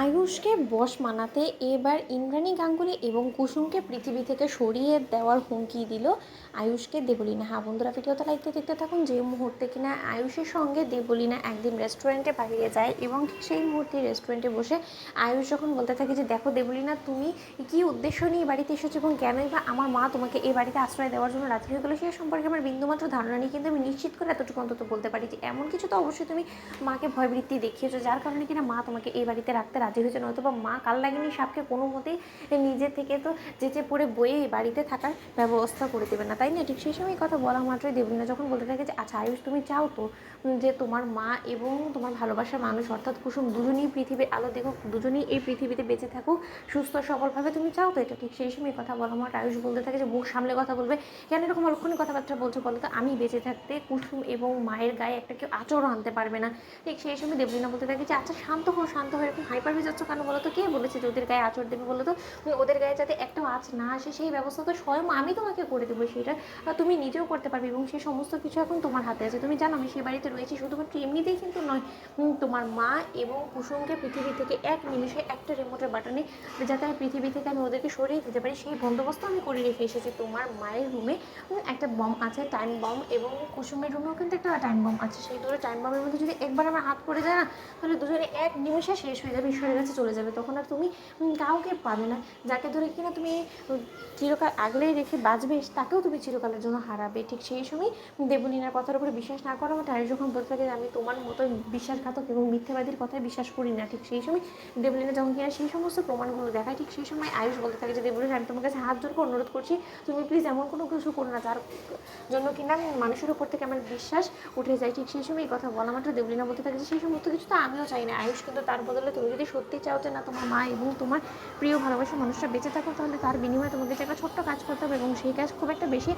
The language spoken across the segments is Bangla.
আয়ুষকে বশ মানাতে এবার ইন্দ্রাণী গাঙ্গুলি এবং কুসুমকে পৃথিবী থেকে সরিয়ে দেওয়ার হুমকি দিল আয়ুষকে দেবলীনা। হ্যাঁ বন্ধুরা, ভিডিওটা লাইক দিয়ে দেখতে থাকুন। যে মুহূর্তে কিনা আয়ুষের সঙ্গে দেবলীনা একদিন রেস্টুরেন্টে বাইরে যায় এবং ঠিক সেই মুহূর্তে রেস্টুরেন্টে বসে আয়ুষ যখন বলতে থাকে যে দেখো দেবলীনা, তুমি কী উদ্দেশ্য নিয়ে বাড়িতে এসেছো এবং কেনই বা আমার মা তোমাকে এই বাড়িতে আশ্রয় দেওয়ার জন্য রাজি হয়ে গেলো, সে সম্পর্কে আমার বিন্দুমাত্র ধারণা নেই, কিন্তু আমি নিশ্চিত করে এতটুকু অন্তত বলতে পারি যে এমন কিছু তো অবশ্যই তুমি মাকে ভয়বৃত্তি দেখিয়েছো যার কারণে কিনা মা তোমাকে এই বাড়িতে রাখতে রাজি হয়েছে, নয়তো বা মা কাল লাগেনি সাপকে কোনো মতেই নিজে থেকে তো যেচে পড়ে বয়ে বাড়িতে থাকার ব্যবস্থা করে দেবে না, তাই না? ঠিক সেই সময় কথা বলা মাত্রই দেবলীনা যখন বলতে থাকে যে আচ্ছা আয়ুষ, তুমি চাও তো যে তোমার মা এবং তোমার ভালোবাসার মানুষ অর্থাৎ কুসুম দুজনেই পৃথিবীর আলো দেখুক, দুজনেই এই পৃথিবীতে বেঁচে থাকুক সুস্থ সবলভাবে, তুমি চাও তো এটা? ঠিক সেই সময় কথা বলা মাত্র আয়ুষ বলতে থাকে যে মুখ সামলে কথা বলবে, কেন এরকম অলক্ষণী কথাবার্তা বলছো বলো তো? আমি বেঁচে থাকতে কুসুম এবং মায়ের গায়ে একটা কেউ আচরও আনতে পারবে না। ঠিক সেই সময় দেবলীনা বলতে থাকে যে আচ্ছা শান্ত হো, শান্ত হয়ে এরকম হাইপার হয়ে যাচ্ছ কেন বলো তো? কে বলেছে যে ওদের গায়ে আঁচড় দেবে বলো তো? ওদের গায়ে যাতে একটাও আঁচ না আসে সেই ব্যবস্থা তো স্বয়ং আমি তোমাকে করে দেবো, সেটা তুমি নিজেও করতে পারবে এবং সেই সমস্ত কিছু এখন তোমার হাতে আছে। তুমি জানো আমি সেই বাড়িতে রয়েছি শুধুমাত্র এমনিতেই কিন্তু নয়, তোমার মা এবং কুসুমকে পৃথিবী থেকে এক নিমিষে একটা রিমোটের বাটনে যাতে আমি পৃথিবী থেকে আমি ওদেরকে সরিয়ে দিতে পারি সেই বন্দোবস্ত আমি করে রেখে এসেছি। তোমার মায়ের রুমে একটা বম আছে, টাইম বম, এবং কুসুমের রুমেও কিন্তু একটা টাইম বম আছে। সেই দুটো টাইম বমের মধ্যে যদি একবার আমার হাত পড়ে যায় না, তাহলে দুজনে এক নিমিষে শেষ হয়ে যাবে, ঈশ্বরের কাছে চলে যাবে। তখন আর তুমি কাউকে পাবে না। যাকে ধরে কিনা তুমি চিরকাল আগলেই রেখে বাঁচবে, তাকেও তুমি চিরকালের জন্য হারাবে। ঠিক সেই সময় দেবলীনার কথার উপরে বিশ্বাস না করার মতো আয়ুষ যখন বলতে থাকে আমি তোমার মতো বিশ্বাসঘাতক এবং মিথ্যাবাদীর কথায় বিশ্বাস করি না, ঠিক সেই সময় দেবলীনা যখন কিনা সেই সমস্ত প্রমাণগুলো দেখায়, ঠিক সেই সময় আয়ুষ বলতে থাকে যে দেবলীনা, আমি তোমার কাছে হাত জোর করে অনুরোধ করছি, তুমি প্লিজ এমন কোনো কিছু করো না যার জন্য কিনা মানুষের উপর থেকে আমার বিশ্বাস উঠে যায়। ঠিক সেই সময় এই কথা বলা মাত্র দেবলীনা বলতে থাকে যে সেই সমস্ত কিছু তো আমিও চাই না আয়ুষ, কিন্তু তার বদলে তুমি যদি সত্যি চাও যে না তোমার মা এবং তোমার প্রিয় ভালোবাসার মানুষটা বেঁচে থাকো, তাহলে তার বিনিময়ে তোমাকে যে একটা ছোট্ট কাজ করতে হবে এবং সেই কাজ খুব একটা বেশি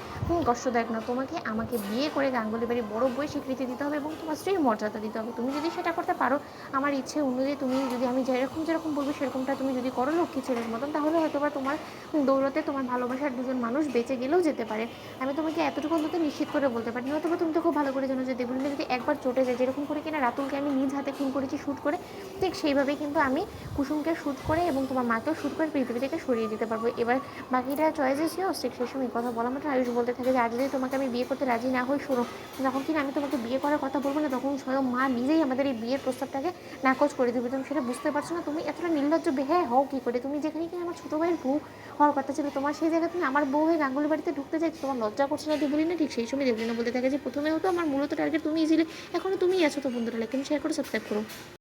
কষ্টদায়ক না। তোমাকে আমাকে বিয়ে করে গাঙ্গুলি বাড়ির বড় বই স্বীকৃতি দিতে হবে এবং তোমার স্ত্রীর মর্যাদা দিতে হবে। তুমি যদি সেটা করতে পারো, আমার ইচ্ছে অনুযায়ী তুমি যদি আমি যেরকম বলবো সেরকমটা তুমি যদি করো লক্ষ্মী ছেলের মতন, তাহলে হয়তো বা তোমার দৌলতে তোমার ভালোবাসার দুজন মানুষ বেঁচে গেলেও যেতে পারে। আমি তোমাকে এতটুকু অন্তত নিশ্চিত করে বলতে পারি। নয়তো তুমি তো খুব ভালো করে জানো যে দেবলীনা যদি একবার চটে যায়, যেরকম করে কিনা রাতুলকে আমি নিজ হাতে খুন করেছি শ্যুট করে, ঠিক সেইভাবেই কিন্তু আমি কুসুমকে শ্যুট করে এবং তোমার মাকেও শ্যুট করে পৃথিবী থেকে সরিয়ে দিতে পারবো। এবার বাকিটা চয়েসে ছিল। ঠিক সেই সময় কথা বলা মাত্র আয়ুষ বলতে থাকে যে আজ যদি তোমাকে আমি বিয়ে করতে রাজি না হই, শোনো, যখন কিনা আমি তোমাকে বিয়ে করার কথা বলবো না, তখন স্বয়ং মা নিজেই আমাদের এই বিয়ের প্রস্তাবটাকে নাকচ করে দেবে। তুমি সেটা বুঝতে পারছো না? তুমি এতটা নির্লজ্জ বেহায়া হও কী করে? তুমি যেখানে কিনা আমার ছোটো ভাইয়ের বউ হওয়ার কথা ছিল, তোমার সেই জায়গায় তুমি আমার বউ হয়ে গাঙ্গুলি বাড়িতে ঢুকতে চাই, তোমার লজ্জা করছে না দেবলীনা? ঠিক সেই সময় দেবলীনা বলতে থাকে যে প্রথমেও তো আমার মূলত টার্গেট তুমিই ছিলে, এখনও তুমিই আছো। তো বন্ধুরা লাইক শেয়ার করে সাবস্ক্রাইব করো।